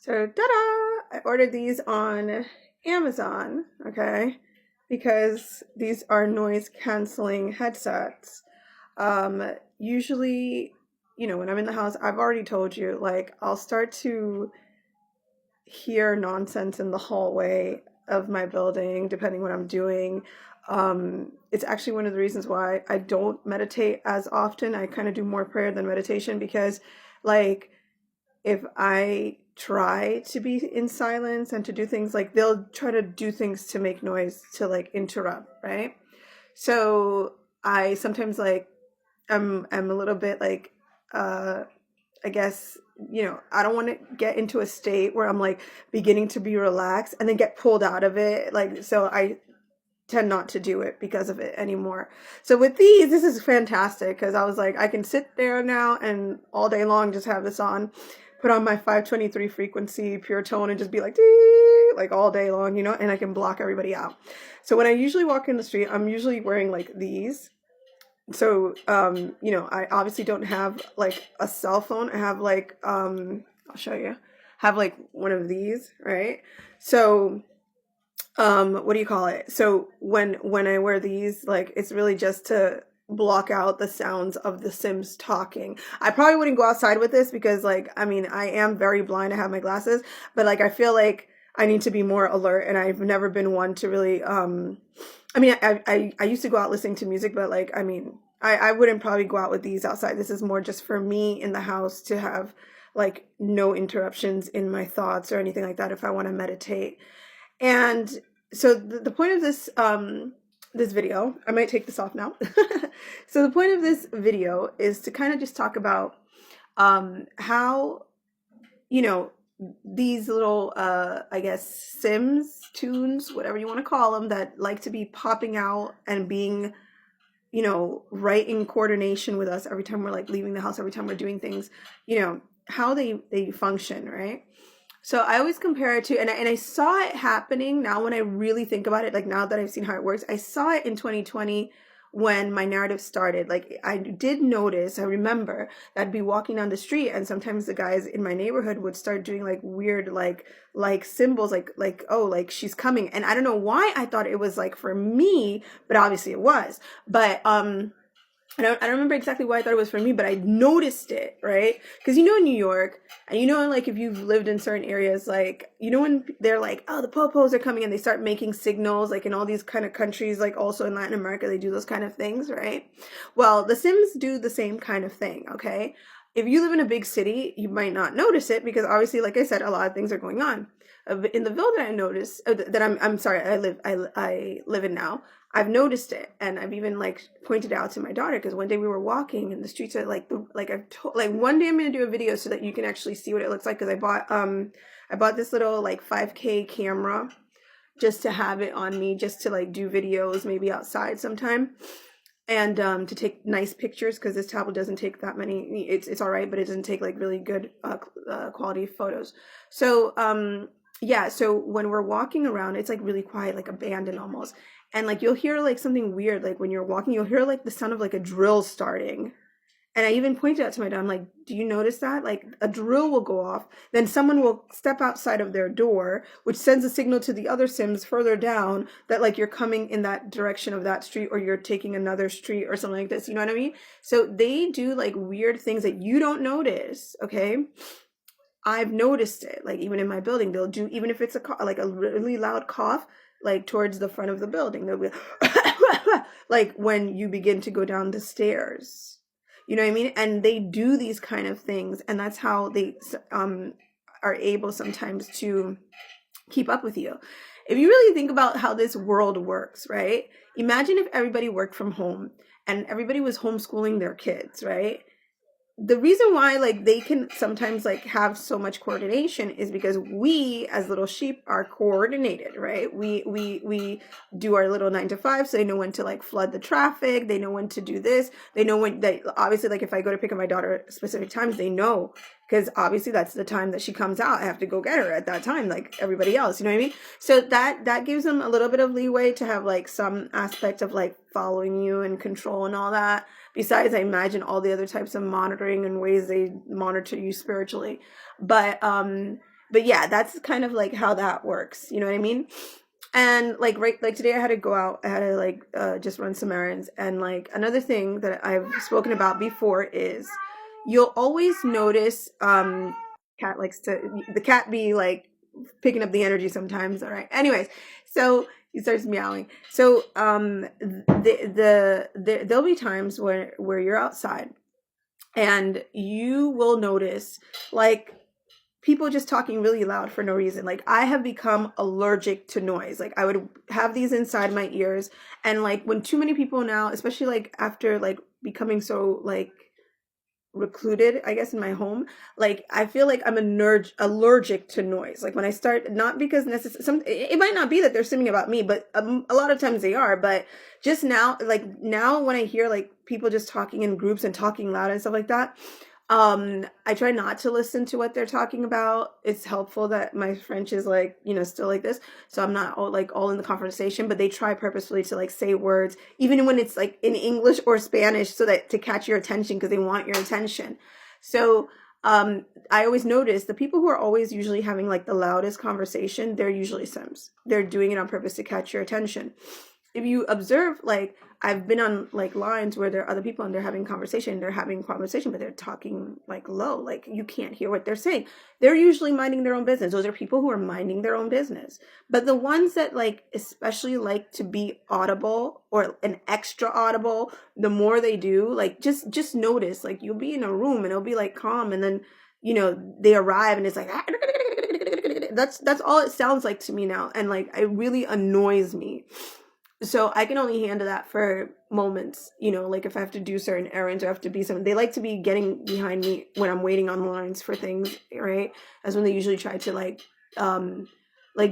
So, ta-da! I ordered these on Amazon, okay, because these are noise canceling headsets. Usually, when I'm in the house, I've already told you, like, I'll start to hear nonsense in the hallway of my building, depending what I'm doing. It's actually one of the reasons why I don't meditate as often. I kind of do more prayer than meditation because, like, if I try to be in silence and to do things like they'll try to do things to make noise to like interrupt, right? So I sometimes like I'm a little bit like uh I guess I don't want to get into a state where I'm like beginning to be relaxed and then get pulled out of it, like, so I tend not to do it because of it anymore. So with these, this is fantastic because I was like, I can sit there now and all day long just have this on, put on my 523 frequency pure tone and just be like, "Dee," like all day long, and I can block everybody out. So when I usually walk in the street, I'm usually wearing like these. So I obviously don't have like a cell phone. I have like I'll show you. Have like one of these, right? So what do you call it? So when I wear these, like, it's really just to block out the sounds of the Sims talking. I probably wouldn't go outside with this because, like, I mean, I am very blind. I have my glasses, but like I feel like I need to be more alert, and I've never been one to really I mean, I used to go out listening to music, but like, I mean, I wouldn't probably go out with these outside. This is more just for me in the house to have like no interruptions in my thoughts or anything like that if I want to meditate. And so the point of this video, I might take this off now. So the point of this video is to kind of just talk about how these little I guess Sims tunes, whatever you want to call them, that like to be popping out and being right in coordination with us every time we're like leaving the house, every time we're doing things, how they function, right? So I always compare it to, and I saw it happening now when I really think about it, like now that I've seen how it works, I saw it in 2020 when my narrative started. Like I did notice, I remember that I'd be walking down the street and sometimes the guys in my neighborhood would start doing like weird, like symbols, like, oh, like she's coming. And I don't know why I thought it was like for me, but obviously it was. But, I don't remember exactly why I thought it was for me, but I noticed it, right? Because in New York, and like if you've lived in certain areas, like, when they're like, oh, the popos are coming and they start making signals, like in all these kind of countries, like also in Latin America, they do those kind of things, right? Well, the Sims do the same kind of thing, okay? If you live in a big city, you might not notice it because obviously, like I said, a lot of things are going on. In the ville that I noticed, that I'm sorry, I live in now, I've noticed it, and I've even like pointed out to my daughter because one day we were walking in the streets of like one day I'm gonna do a video so that you can actually see what it looks like because I bought this little like 5K camera just to have it on me, just to like do videos maybe outside sometime, and to take nice pictures because this tablet doesn't take that many. It's all right, but it doesn't take like really good quality photos. So yeah, so when we're walking around, it's like really quiet, like abandoned almost. And like you'll hear like something weird, like when you're walking, you'll hear like the sound of like a drill starting. And I even pointed out to my dad, I'm like, do you notice that? Like a drill will go off, then someone will step outside of their door, which sends a signal to the other Sims further down that like you're coming in that direction of that street or you're taking another street or something like this. You know what I mean? So they do like weird things that you don't notice, okay? I've noticed it. Like even in my building, they'll do, even if it's like a really loud cough, like towards the front of the building, they'll be like when you begin to go down the stairs. You know what I mean? And they do these kind of things, and that's how they are able sometimes to keep up with you. If you really think about how this world works, right? Imagine if everybody worked from home and everybody was homeschooling their kids, right? The reason why like they can sometimes like have so much coordination is because we as little sheep are coordinated, right? We do our little 9 to 5, so they know when to like flood the traffic, they know when to do this, they know when they obviously, like if I go to pick up my daughter at specific times, they know because obviously that's the time that she comes out. I have to go get her at that time, like everybody else, you know what I mean? So that gives them a little bit of leeway to have like some aspect of like following you and control and all that. Besides, I imagine all the other types of monitoring and ways they monitor you spiritually. But but yeah, that's kind of like how that works. You know what I mean? And like like today I had to go out, I had to like just run some errands. And like another thing that I've spoken about before is you'll always notice cat likes to the cat be like picking up the energy sometimes. All right, anyways, so he starts meowing. So there'll be times where you're outside and you will notice like people just talking really loud for no reason. Like I have become allergic to noise. Like I would have these inside my ears, and like when too many people now, especially like after like becoming so like recluded, I guess, in my home, like I feel like I'm allergic to noise. Like when I start, not because necessarily some, it might not be that they're singing about me, but a lot of times they are. But just now, like now when I hear like people just talking in groups and talking loud and stuff like that, I try not to listen to what they're talking about. It's helpful that my French is like, still like this, so I'm not all in the conversation, but they try purposefully to like say words even when it's like in English or Spanish, so that to catch your attention, because they want your attention. So I always notice the people who are always usually having like the loudest conversation, they're usually Sims. They're doing it on purpose to catch your attention. If you observe, like I've been on like lines where there are other people and they're having conversation, but they're talking like low, like you can't hear what they're saying. They're usually minding their own business. Those are people who are minding their own business. But the ones that like especially like to be audible or an extra audible, the more they do, like just notice, like you'll be in a room and it'll be like calm, and then they arrive and it's like that's all it sounds like to me now, and like it really annoys me. So I can only handle that for moments, like if I have to do certain errands or have to be something. They like to be getting behind me when I'm waiting on lines for things, right? That's when they usually try to like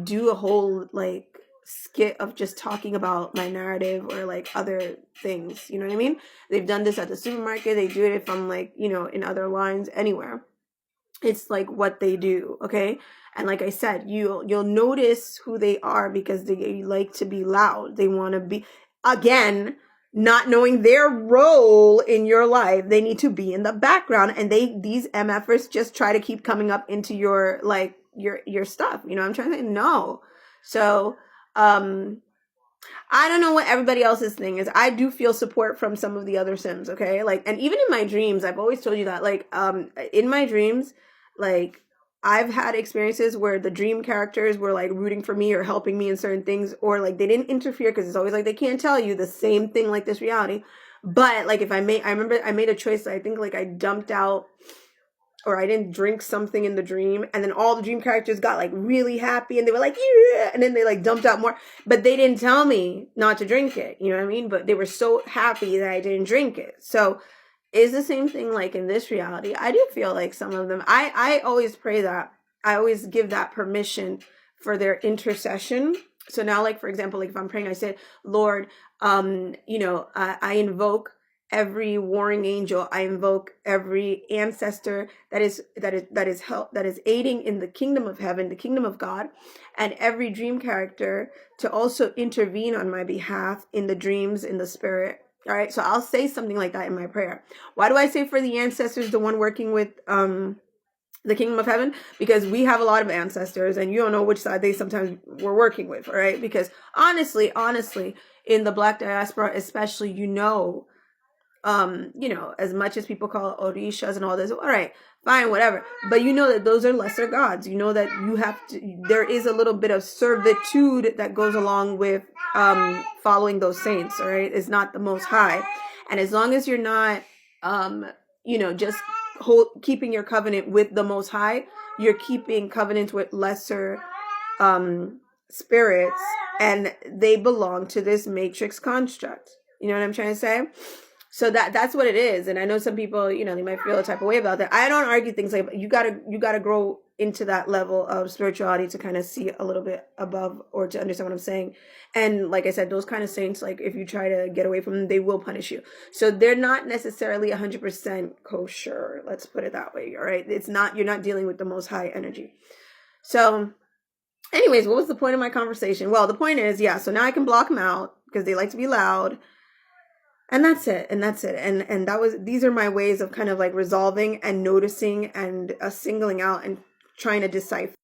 do a whole like skit of just talking about my narrative or like other things. You know what I mean? They've done this at the supermarket. They do it if I'm like, in other lines, anywhere. It's like what they do, okay? And like I said, you'll notice who they are because they like to be loud. They want to be, again, not knowing their role in your life. They need to be in the background, and these MFers just try to keep coming up into your like your stuff. I'm trying to say no. So I don't know what everybody else's thing is. I do feel support from some of the other Sims, okay? Like, and even in my dreams, I've always told you that, like, in my dreams, like, I've had experiences where the dream characters were like rooting for me or helping me in certain things, or like they didn't interfere because it's always like they can't tell you the same thing like this reality. But like if I remember I made a choice. I think like I dumped out or I didn't drink something in the dream, and then all the dream characters got like really happy and they were like, yeah, and then they like dumped out more, but they didn't tell me not to drink it, you know what I mean? But they were so happy that I didn't drink it. So is the same thing like in this reality. I do feel like some of them, I always pray that, I always give that permission for their intercession. So now, like for example, like if I'm praying, I said, Lord, I invoke every warring angel. I invoke every ancestor that is aiding in the kingdom of heaven, the kingdom of God, and every dream character to also intervene on my behalf in the dreams, in the spirit. All right, so I'll say something like that in my prayer. Why do I say for the ancestors, the one working with the kingdom of heaven? Because we have a lot of ancestors, and you don't know which side they sometimes were working with, all right? Because honestly, in the Black diaspora especially, as much as people call it orishas and all this, all right, fine, whatever. But that those are lesser gods. That you have to, there is a little bit of servitude that goes along with following those saints, all right? It's not the most high. And as long as you're not, just keeping your covenant with the most high, you're keeping covenants with lesser spirits, and they belong to this matrix construct. You know what I'm trying to say? So that's what it is. And I know some people, they might feel a type of way about that. I don't argue things like you gotta grow into that level of spirituality to kind of see a little bit above or to understand what I'm saying. And like I said, those kind of saints, like if you try to get away from them, they will punish you. So they're not necessarily 100% kosher. Let's put it that way. All right. You're not dealing with the most high energy. So anyways, what was the point of my conversation? Well, the point is, so now I can block them out because they like to be loud. And that's it. And these are my ways of kind of like resolving and noticing and singling out and trying to decipher.